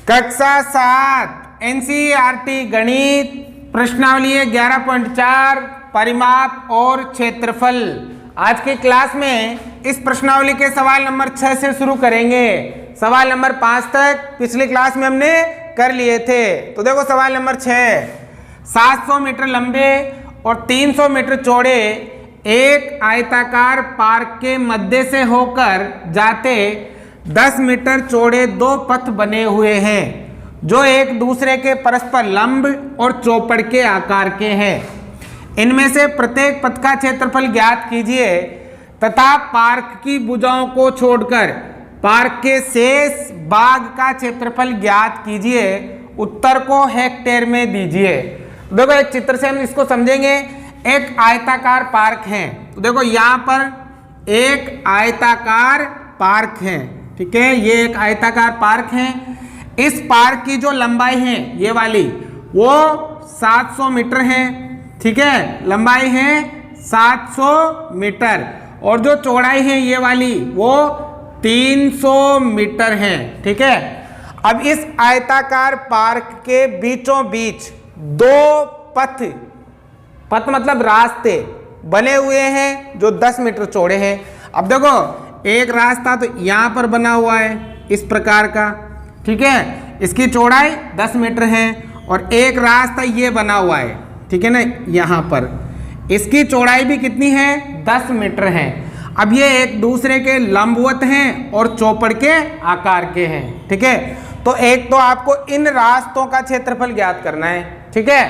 कक्षा 7 एनसीईआरटी गणित प्रश्नावली 11.4 परिमाप और क्षेत्रफल। आज की क्लास में इस प्रश्नावली के सवाल नंबर 6 से शुरू करेंगे। सवाल नंबर 5 तक पिछली क्लास में हमने कर लिए थे। तो देखो सवाल नंबर 6, 700 मीटर लंबे और 300 मीटर चौड़े एक आयताकार पार्क के मध्य से होकर जाते 10 मीटर चौड़े दो पथ बने हुए हैं जो एक दूसरे के परस्पर लंब और चौपड़ के आकार के हैं। इनमें से प्रत्येक पथ का क्षेत्रफल ज्ञात कीजिए तथा पार्क की भुजाओं को छोड़कर पार्क के शेष भाग का क्षेत्रफल ज्ञात कीजिए। उत्तर को हेक्टेयर में दीजिए। देखो एक चित्र से हम इसको समझेंगे। एक आयताकार पार्क है, तो देखो यहाँ पर एक आयताकार पार्क है, ठीक है, ये एक आयताकार पार्क है। इस पार्क की जो लंबाई है ये वाली वो 700 मीटर है, ठीक है, लंबाई है 700 मीटर और जो चौड़ाई है ये वाली वो 300 मीटर है, ठीक है। अब इस आयताकार पार्क के बीचों बीच दो पथ मतलब रास्ते बने हुए हैं जो 10 मीटर चौड़े हैं। अब देखो एक रास्ता तो यहाँ पर बना हुआ है इस प्रकार का, ठीक है, इसकी चौड़ाई 10 मीटर है और एक रास्ता ये बना हुआ है, ठीक है ना, यहाँ पर इसकी चौड़ाई भी कितनी है 10 मीटर है। अब ये एक दूसरे के लंबवत हैं और चौपड़ के आकार के हैं, ठीक है। तो एक तो आपको इन रास्तों का क्षेत्रफल ज्ञात करना है, ठीक है।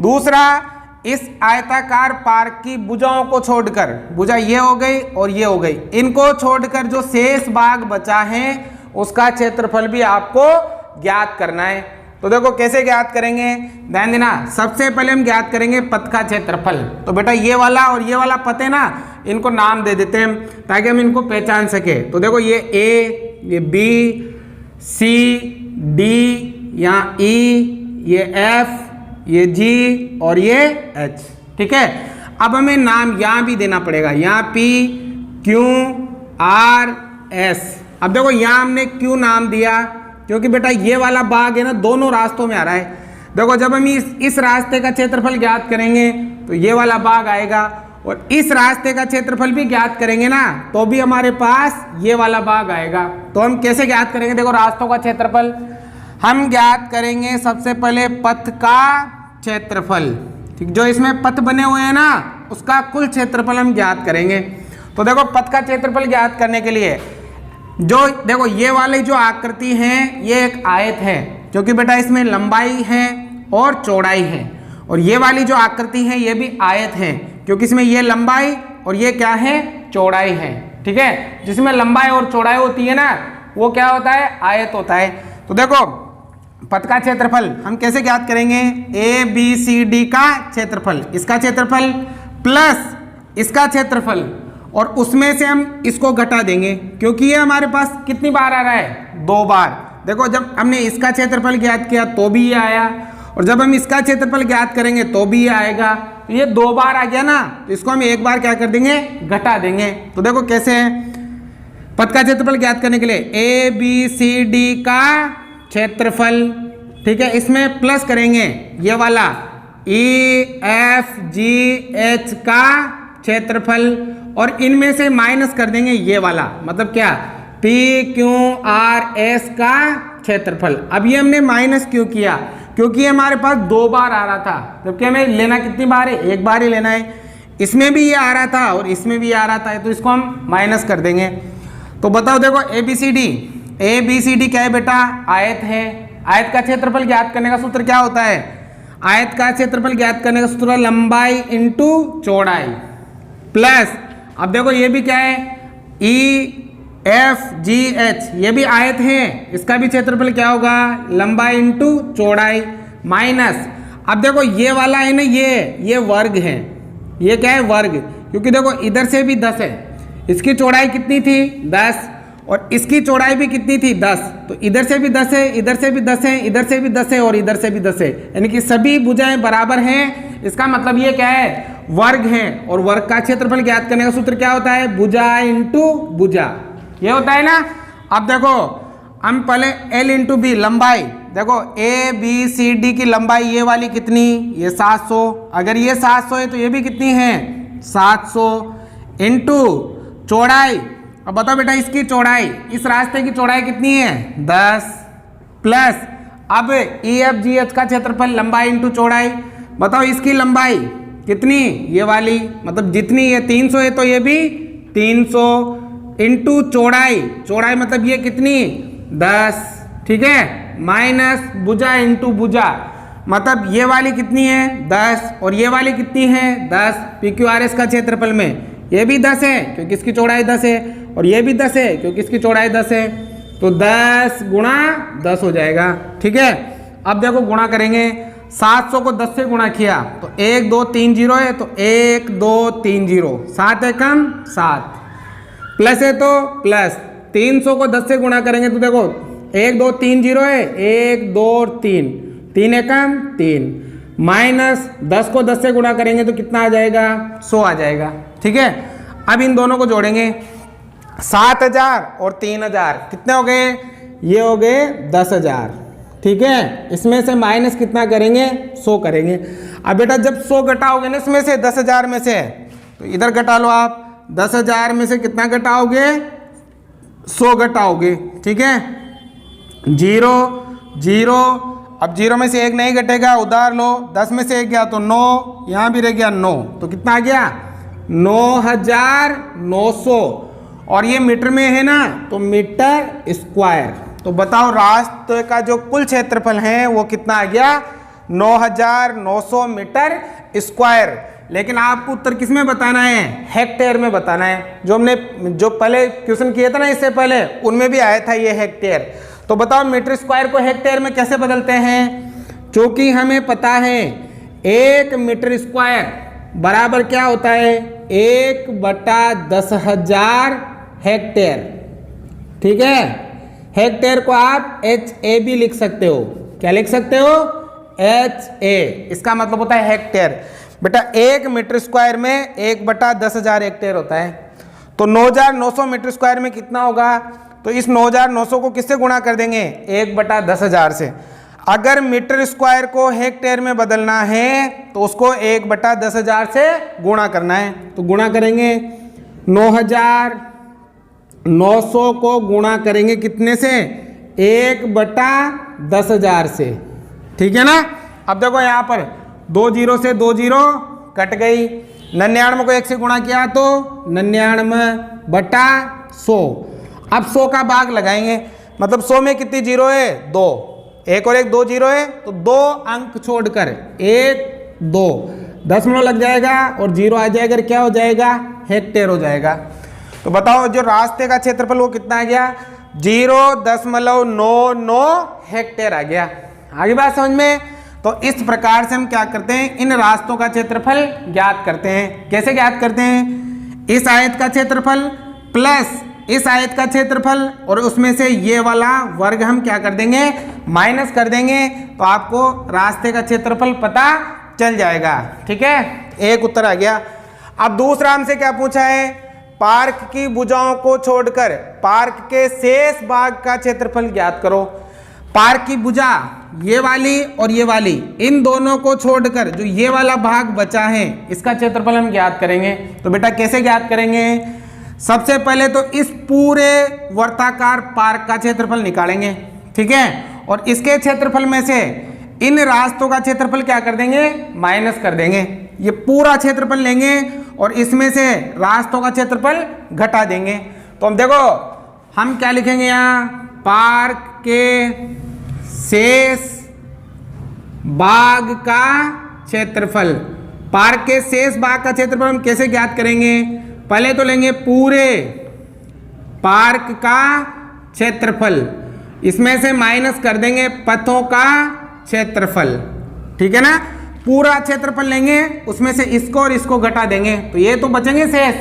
दूसरा, इस आयताकार पार्क की भुजाओं को छोड़कर, भुजा ये हो गई और ये हो गई, इनको छोड़कर जो शेष भाग बचा है उसका क्षेत्रफल भी आपको ज्ञात करना है। तो देखो कैसे ज्ञात करेंगे, ध्यान देना। सबसे पहले हम ज्ञात करेंगे पथ का क्षेत्रफल। तो बेटा ये वाला और ये वाला पथ है ना, इनको नाम दे देते हैं ताकि हम इनको पहचान सके। तो देखो ये ए, ये बी, सी, डी, यहाँ ई, ये एफ, ये जी और ये एच, ठीक है। अब हमें नाम यहाँ भी देना पड़ेगा, यहाँ पी, क्यू, आर, एस। अब देखो यहाँ हमने क्यू नाम दिया क्योंकि बेटा ये वाला भाग है ना दोनों रास्तों में आ रहा है। देखो जब हम इस रास्ते का क्षेत्रफल ज्ञात करेंगे तो ये वाला भाग आएगा और इस रास्ते का क्षेत्रफल भी ज्ञात करेंगे ना तो भी हमारे पास ये वाला भाग आएगा। तो हम कैसे ज्ञात करेंगे, देखो रास्तों का क्षेत्रफल हम ज्ञात करेंगे सबसे पहले पथ का क्षेत्रफल, ठीक, जो इसमें पथ बने हुए हैं ना उसका कुल क्षेत्रफल हम ज्ञात करेंगे। तो देखो पथ का क्षेत्रफल ज्ञात करने के लिए जो देखो ये वाली जो आकृति है ये एक आयत है क्योंकि बेटा इसमें लंबाई है और चौड़ाई है, और ये वाली जो आकृति है ये भी आयत है क्योंकि इसमें ये लंबाई और ये क्या है चौड़ाई है, ठीक है। जिसमें लंबाई और चौड़ाई होती है ना वो क्या होता है, आयत होता है। तो देखो पथ का क्षेत्रफल हम कैसे ज्ञात करेंगे, ए बी सी डी का क्षेत्रफल, इसका क्षेत्रफल प्लस इसका क्षेत्रफल और उसमें से हम इसको घटा देंगे क्योंकि ये हमारे पास कितनी बार आ रहा है, 2 बार। देखो जब हमने इसका क्षेत्रफल ज्ञात किया तो भी ये आया और जब हम इसका क्षेत्रफल ज्ञात करेंगे तो भी ये आएगा। तो ये 2 बार आ गया ना, तो इसको हम एक बार क्या कर देंगे, घटा देंगे। तो देखो कैसे है, पथ का क्षेत्रफल ज्ञात करने के लिए ए बी सी डी का क्षेत्रफल, ठीक है, इसमें प्लस करेंगे ये वाला ई एफ जी एच का क्षेत्रफल और इनमें से माइनस कर देंगे ये वाला, मतलब क्या, पी क्यू आर एस का क्षेत्रफल। अब ये हमने माइनस क्यों किया, क्योंकि हमारे पास 2 बार आ रहा था, जबकि हमें लेना कितनी बार है, एक बार ही लेना है। इसमें भी ये आ रहा था और इसमें भी आ रहा था, तो इसको हम माइनस कर देंगे। तो बताओ देखो ए बी सी डी क्या है बेटा, आयत है। आयत का क्षेत्रफल ज्ञात करने का सूत्र क्या होता है, आयत का क्षेत्रफल ज्ञात करने का सूत्र लंबाई इंटू चौड़ाई प्लस, अब देखो ये भी क्या है, ई एफ जी एच, ये भी आयत है, इसका भी क्षेत्रफल क्या होगा, लंबाई इंटू चौड़ाई माइनस, अब देखो ये वाला है ना, ये वर्ग है, ये क्या है वर्ग, क्योंकि देखो इधर से भी 10 है, इसकी चौड़ाई कितनी थी 10 और इसकी चौड़ाई भी कितनी थी 10, तो इधर से भी 10 है, इधर से भी 10 है, इधर से भी 10 है और इधर से भी 10 है, यानी कि सभी भुजाएं बराबर हैं। इसका मतलब ये क्या है, वर्ग है, और वर्ग का क्षेत्रफल ज्ञात करने का सूत्र क्या होता है, भुजा इंटू भुजा, ये होता है ना। अब देखो हम पहले L इंटू बी लंबाई, देखो ए बी सी डी की लंबाई ये वाली कितनी, ये 700, अगर ये 700 है तो ये भी कितनी है 700 इंटू चौड़ाई। अब बताओ बेटा इसकी चौड़ाई, इस रास्ते की चौड़ाई कितनी है 10 प्लस अब ई एफ जी एच का क्षेत्रफल लंबाई इंटू चौड़ाई, बताओ इसकी लंबाई कितनी, ये वाली, मतलब जितनी ये 300 है तो ये भी 300 इंटू चौड़ाई, चौड़ाई मतलब ये कितनी 10, ठीक है, माइनस भुजा इंटू भुजा, मतलब ये वाली कितनी है 10 और ये वाली कितनी है 10, पी क्यू आर एस का क्षेत्रफल में ये भी 10 है क्योंकि इसकी चौड़ाई 10 है और ये भी 10 है क्योंकि इसकी चौड़ाई 10 है, तो 10 गुणा 10 हो जाएगा, ठीक है। अब देखो गुणा करेंगे, 700 को 10 से गुणा किया तो 1 2 3 0 है, तो 1 2 3 0, 7 है कम 7, प्लस है तो प्लस, 300 को 10 से गुणा करेंगे तो देखो 1 2 3 0 है, 1 2 3, 3 है कम 3, माइनस 10 को 10 से गुणा करेंगे तो कितना आ जाएगा 100 आ जाएगा, ठीक है। अब इन दोनों को जोड़ेंगे, 7000 और 3000 कितने हो गए, ये हो गए 10,000, ठीक है। इसमें से माइनस कितना करेंगे 100 करेंगे। अब बेटा जब 100 घटाओगे ना इसमें से 10,000 में से, तो इधर घटा लो आप, 10,000 में से कितना घटाओगे 100 घटाओगे, ठीक है, 0 0, अब 0 में से 1 नहीं घटेगा उधार लो, 10 में से 1 गया तो 9, यहाँ भी रह गया 9, तो कितना आ गया 9,900, और ये मीटर में है ना तो मीटर स्क्वायर, तो बताओ रास्ते का जो कुल क्षेत्रफल है वो कितना आ गया 9,900 मीटर स्क्वायर। लेकिन आपको उत्तर किस में बताना है, हेक्टेयर में बताना है। जो पहले क्वेश्चन किए थे ना इससे पहले उनमें भी आया था ये हेक्टेयर। तो बताओ मीटर स्क्वायर को हेक्टेयर में कैसे बदलते हैं, क्योंकि हमें पता है 1 मीटर स्क्वायर बराबर क्या होता है 1/10,000 हेक्टेयर, ठीक है। हेक्टेयर को आप HAB लिख सकते हो, क्या लिख सकते हो HA, इसका मतलब होता है हेक्टेयर। बेटा 1 मीटर स्क्वायर में 1/10,000 हेक्टेयर होता है, तो 9,900 मीटर स्क्वायर में कितना होगा, तो इस 9,900 को किससे गुणा कर देंगे 1/10,000 से। अगर मीटर स्क्वायर को हेक्टेयर में बदलना है तो उसको 1/10,000 से गुणा करना है, तो गुणा करेंगे 9,900 को गुणा करेंगे कितने से 1/10,000 से, ठीक है ना। अब देखो यहाँ पर 2 0 से 2 0 कट गई, 99 को 1 से गुणा किया तो 99/100। अब 100 का भाग लगाएंगे, मतलब 100 में कितनी जीरो है 2, 1 और 1 2 0 है, तो 2 अंक छोड़कर 1 2 दशमलव लग जाएगा और 0 आ जाएगा, क्या हो जाएगा हेक्टेयर हो जाएगा। तो बताओ जो रास्ते का क्षेत्रफल वो कितना आ गया 0.99 हेक्टेयर आ गया। आगे बात समझ में। तो इस प्रकार से हम क्या करते हैं, इन रास्तों का क्षेत्रफल ज्ञात करते हैं। कैसे ज्ञात करते हैं, इस आयत का क्षेत्रफल प्लस इस आयत का क्षेत्रफल और उसमें से ये वाला वर्ग हम क्या कर देंगे माइनस कर देंगे, तो आपको रास्ते का क्षेत्रफल पता चल जाएगा, ठीक है। एक उत्तर आ गया। अब दूसरा हमसे क्या पूछा है, पार्क की भुजाओं को छोड़कर पार्क के शेष भाग का क्षेत्रफल ज्ञात करो। पार्क की भुजा ये वाली और ये वाली, इन दोनों को छोड़कर जो ये वाला भाग बचा है इसका क्षेत्रफल हम ज्ञात करेंगे। तो बेटा कैसे ज्ञात करेंगे, सबसे पहले तो इस पूरे वर्ताकार पार्क का क्षेत्रफल निकालेंगे, ठीक है, और इसके क्षेत्रफल में से इन रास्तों का क्षेत्रफल क्या कर देंगे माइनस कर देंगे। ये पूरा क्षेत्रफल लेंगे और इसमें से रास्तों का क्षेत्रफल घटा देंगे। तो हम देखो हम क्या लिखेंगे यहाँ, पार्क के शेष भाग का क्षेत्रफल। पार्क के शेष भाग का क्षेत्रफल हम कैसे ज्ञात करेंगे, पहले तो लेंगे पूरे पार्क का क्षेत्रफल, इसमें से माइनस कर देंगे पथों का क्षेत्रफल, ठीक है ना। पूरा क्षेत्रफल लेंगे उसमें से इसको और इसको घटा देंगे, तो ये तो बचेंगे शेष।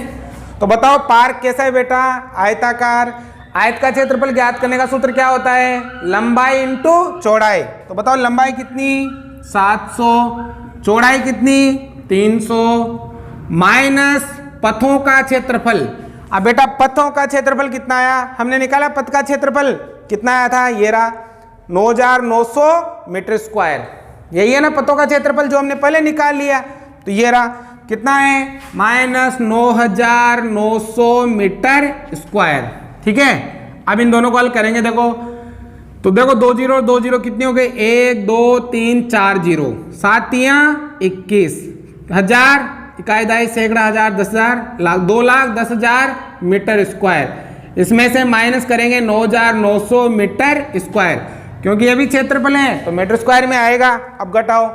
तो बताओ पार्क कैसा है बेटा, आयताकार। आयत का क्षेत्रफल ज्ञात करने का सूत्र क्या होता है, लंबाई इंटू चौड़ाई। तो बताओ लंबाई कितनी 700, चौड़ाई कितनी 300, माइनस पथों का क्षेत्रफल। अब बेटा पथों का क्षेत्रफल कितना आया, हमने निकाला पथ का क्षेत्रफल कितना आया था, ये रहा 9,900 मीटर स्क्वायर। यही है ना पथों का क्षेत्रफल जो हमने पहले निकाल लिया। तो ये रहा कितना है, -9,900 मीटर स्क्वायर। ठीक है, अब इन दोनों को हल करेंगे। देखो तो देखो 2 जीरो 2 जीरो कितनी हो गई, 1 2 3 4 जीरो, 7 तियां 21, 1000 इकाई दाई सैकड़ा हजार 10,000 लाख 2,10,000 मीटर स्क्वायर। इसमें से माइनस करेंगे 9,900 मीटर स्क्वायर, क्योंकि ये भी क्षेत्रफल है तो मीटर स्क्वायर में आएगा। अब घटाओ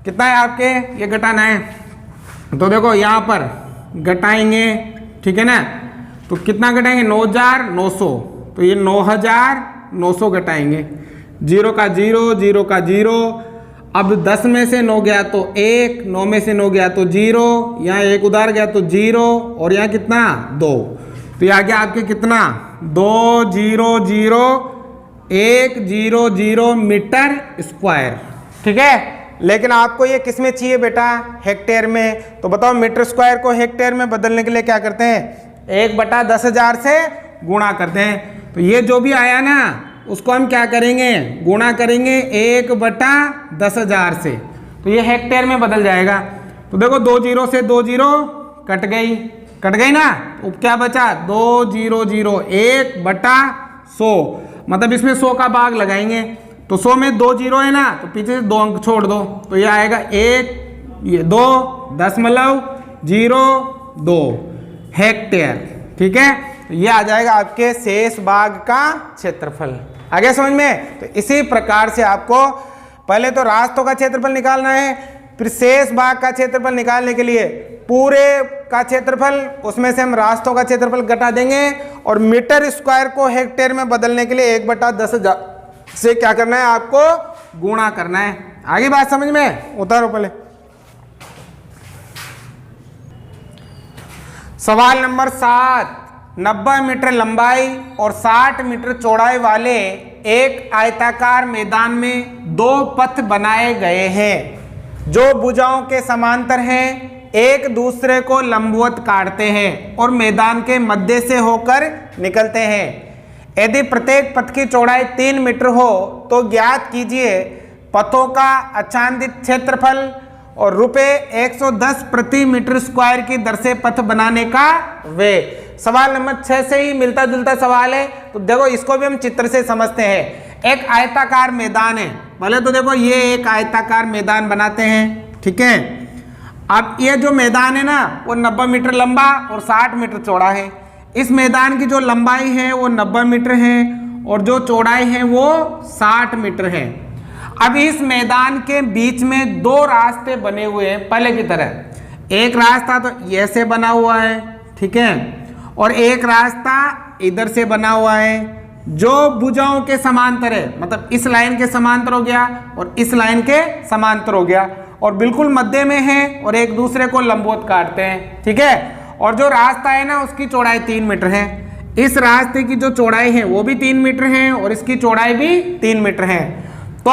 कितना है आपके, ये घटाना है तो देखो यहाँ पर घटाएंगे। ठीक है ना, तो कितना घटाएंगे 9,900, तो ये 9,900 घटाएंगे, 0 का 0 0 का 0। अब 10 में से 9 गया तो 1, 9 में से 9 गया तो 0, यहाँ 1 उधार गया तो 0, और यहाँ कितना 2, तो ये आ गया आपके कितना 2,0,0,1,0,0 मीटर स्क्वायर। ठीक है, लेकिन आपको ये किस में चाहिए बेटा, हेक्टेयर में। तो बताओ मीटर स्क्वायर को हेक्टेयर में बदलने के लिए क्या करते हैं, 1/10,000 से गुणा करते हैं। तो ये जो भी आया ना उसको हम क्या करेंगे, गुणा करेंगे 1/10,000 से, तो ये हेक्टेयर में बदल जाएगा। तो देखो 2 जीरो से 2 जीरो कट गई ना, तो क्या बचा 2,0,0, 1/100, मतलब इसमें 100 का भाग लगाएंगे। तो 100 में 2 जीरो है ना, तो पीछे से 2 अंक छोड़ दो, तो ये आएगा 1, ये 2.02 हेक्टेयर। ठीक है, तो ये आ जाएगा आपके शेष भाग का क्षेत्रफल। आ गया समझ में। तो इसी प्रकार से आपको पहले तो रास्तों का क्षेत्रफल निकालना है, फिर शेष भाग का क्षेत्रफल निकालने के लिए पूरे का क्षेत्रफल, उसमें से हम रास्तों का क्षेत्रफल घटा देंगे, और मीटर स्क्वायर को हेक्टेयर में बदलने के लिए 1/10,000 से क्या करना है, आपको गुणा करना है। आगे बात समझ में, उतारो पहले। सवाल नंबर 7, 90 मीटर लंबाई और 60 मीटर चौड़ाई वाले एक आयताकार मैदान में 2 पथ बनाए गए हैं जो भुजाओं के समांतर हैं, एक दूसरे को लंबवत काटते हैं और मैदान के मध्य से होकर निकलते हैं। यदि प्रत्येक पथ की चौड़ाई 3 मीटर हो तो ज्ञात कीजिए पथों का आच्छादित क्षेत्रफल और ₹110 प्रति मीटर स्क्वायर की दर से पथ बनाने का व्यय। सवाल नंबर 6 से ही मिलता जुलता सवाल है, तो देखो इसको भी हम चित्र से समझते हैं। एक आयताकार मैदान है, पहले तो देखो ये एक आयताकार मैदान बनाते हैं। ठीक है, अब ये जो मैदान है ना वो 90 मीटर लंबा और 60 मीटर चौड़ा है। इस मैदान की जो लंबाई है वो 90 मीटर है और जो चौड़ाई है वो 60 मीटर है। अब इस मैदान के बीच में 2 रास्ते बने हुए हैं पहले की तरह। एक रास्ता तो ऐसे बना हुआ है, ठीक है, और एक रास्ता इधर से बना हुआ है जो भुजाओं के समांतर है, मतलब इस लाइन के समांतर हो गया और इस लाइन के समांतर हो गया, और बिल्कुल मध्य में है और एक दूसरे को लंबवत काटते हैं। ठीक है, और जो रास्ता है ना उसकी चौड़ाई 3 मीटर है। इस रास्ते की जो चौड़ाई है वो भी 3 मीटर है और इसकी चौड़ाई भी 3 मीटर है। तो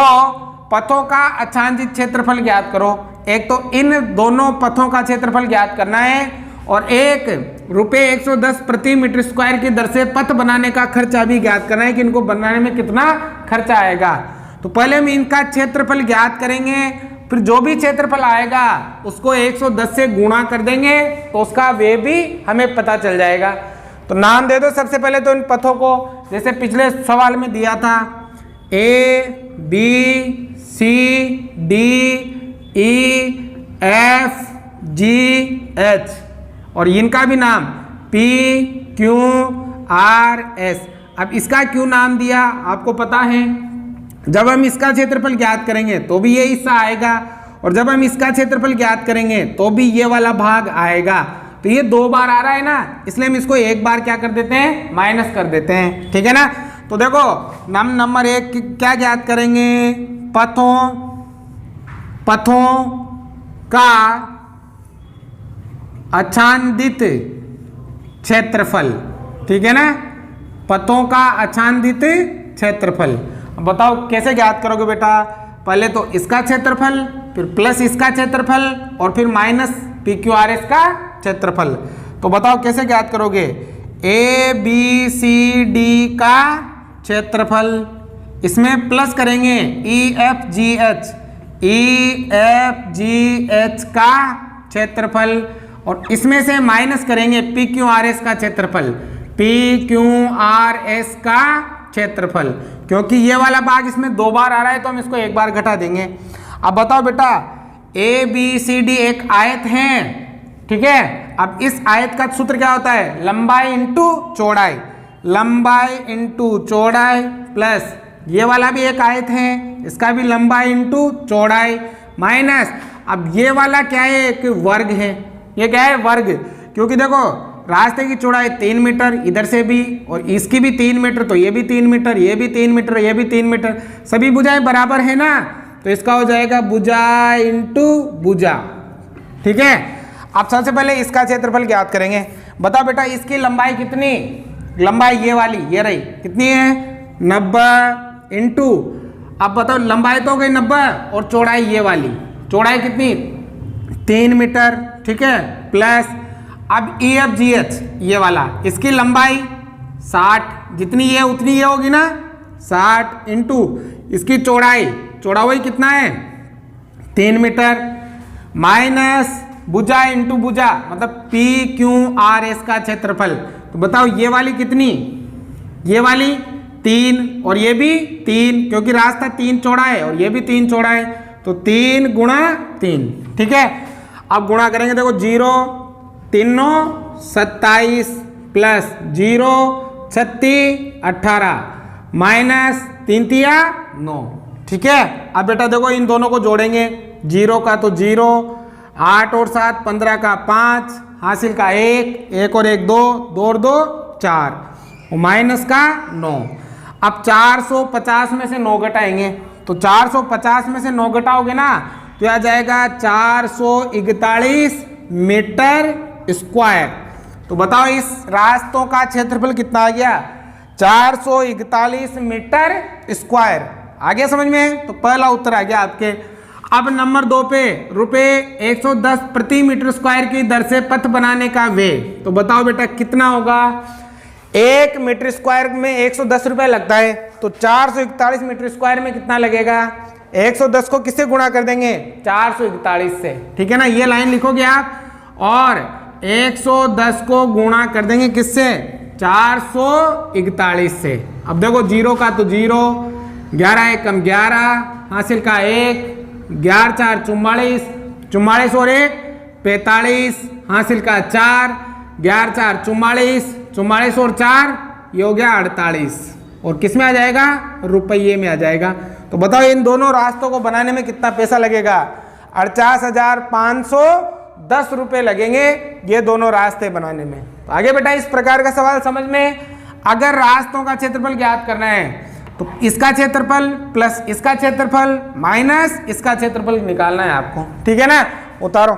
पथों का आच्छादित क्षेत्रफल ज्ञात करो। एक तो इन दोनों पथों का क्षेत्रफल ज्ञात करना है और एक ₹110 प्रति मीटर स्क्वायर की दर से पथ बनाने का खर्चा भी ज्ञात करना है कि इनको बनाने में कितना खर्चा आएगा। तो पहले हम इनका क्षेत्रफल ज्ञात करेंगे, फिर जो भी क्षेत्रफल आएगा उसको 110 से गुणा कर देंगे तो उसका व्यय भी हमें पता चल जाएगा। तो नाम दे दो सबसे पहले तो इन पथों को, जैसे पिछले सवाल में दिया था ABCDEFGH, और इनका भी नाम PQRS। अब इसका क्यों नाम दिया आपको पता है, जब हम इसका क्षेत्रफल ज्ञात करेंगे तो भी ये हिस्सा आएगा और जब हम इसका क्षेत्रफल ज्ञात करेंगे तो भी ये वाला भाग आएगा। तो ये 2 बार आ रहा है ना, इसलिए हम इसको एक बार क्या कर देते हैं, माइनस कर देते हैं। ठीक है ना, तो देखो नंबर 1 क्या ज्ञात करेंगे, पथों का आच्छादित क्षेत्रफल। ठीक है ना, पथों का आच्छादित क्षेत्रफल। अब बताओ कैसे ज्ञात करोगे बेटा, पहले तो इसका क्षेत्रफल, फिर प्लस इसका क्षेत्रफल और फिर माइनस PQRS का क्षेत्रफल। तो बताओ कैसे ज्ञात करोगे, ABCD का क्षेत्रफल, इसमें प्लस करेंगे EFGH, EFGH का क्षेत्रफल, और इसमें से माइनस करेंगे PQRS का क्षेत्रफल, PQRS का क्षेत्रफल, क्योंकि ये वाला भाग इसमें 2 बार आ रहा है तो हम इसको 1 बार घटा देंगे। अब बताओ बेटा, ABCD एक आयत है, ठीक है। अब इस आयत का सूत्र क्या होता है? लंबाई इंटू चौड़ाई, लंबाई इंटू चौड़ाई, प्लस ये वाला भी एक आयत है, इसका भी लंबाई इंटू चौड़ाई, माइनस अब ये वाला क्या है? कि वर्ग है। ये क्या है? वर्ग, क्योंकि देखो रास्ते की चौड़ाई 3 मीटर, इधर से भी, और इसकी भी 3 मीटर, तो ये भी 3 मीटर, ये भी 3 मीटर, ये भी 3 मीटर, सभी भुजाएं बराबर है ना, तो इसका हो जाएगा भुजा इंटू भुजा, ठीक है। अब सबसे पहले इसका क्षेत्रफल ज्ञात करेंगे। बताओ बेटा, इसकी लंबाई कितनी? लंबाई ये वाली, ये रही, कितनी है? 90 इंटू, अब बताओ लंबाई तो हो गई 90, और चौड़ाई ये वाली, चौड़ाई कितनी? 3 मीटर, ठीक है, प्लस अब EFGH ये वाला, इसकी लंबाई 60, जितनी ये उतनी ये होगी ना, 60 इंटू इसकी चौड़ाई, चौड़ाई कितना है? 3 मीटर, माइनस भुजा इंटू भुजा, मतलब PQRS का क्षेत्रफल। तो बताओ ये वाली कितनी? ये वाली 3, और ये भी 3, क्योंकि रास्ता 3 चौड़ा है और ये भी 3 चौड़ा है, तो 3 गुणा 3, ठीक है। अब गुणा करेंगे, देखो 0 3 9 27, प्लस 0 36 18, माइनस 3 तिया 9, ठीक है। अब बेटा देखो इन दोनों को जोड़ेंगे, 0 का तो 0, 8 और 7 15 का 5, हासिल का 1, 1 और 1 2, 2 और 2 4, और माइनस का 9। अब 450 में से 9 घटाएंगे, तो 450 में से 9 घटाओगे ना, तो आ जाएगा 441 मीटर स्क्वायर। तो बताओ इस रास्तों का क्षेत्रफल कितना आ गया? 441 मीटर स्क्वायर। आ गया समझ में? तो पहला उत्तर आ गया आपके। अब नंबर 2 पे, रुपए 110 प्रति मीटर स्क्वायर की दर से पथ बनाने का व्यय, तो बताओ बेटा कितना होगा? 1 मीटर स्क्वायर में 110 रुपए लगता है, तो 441 मीटर स्क्वायर में कितना लगेगा? 110 को किससे गुणा कर देंगे? 441 से, ठीक है ना। ये लाइन लिखोगे आप, और 110 को गुणा कर देंगे किससे? 441 से। अब देखो 0 का तो 0, 11 1 कम 11, हासिल का 1, 11 4 44, 44 और 1 45, हासिल का 4, 11 4 44, 44 और 4 ये हो गया 48, और किस में आ जाएगा? रुपये में आ जाएगा। तो बताओ इन दोनों रास्तों को बनाने में कितना पैसा लगेगा? 48,510 रुपये लगेंगे ये दोनों रास्ते बनाने में। तो आगे बेटा इस प्रकार का सवाल समझ में, अगर रास्तों का क्षेत्रफल ज्ञात करना है तो इसका क्षेत्रफल प्लस इसका क्षेत्रफल माइनस इसका क्षेत्रफल निकालना है आपको, ठीक है ना। उतारो।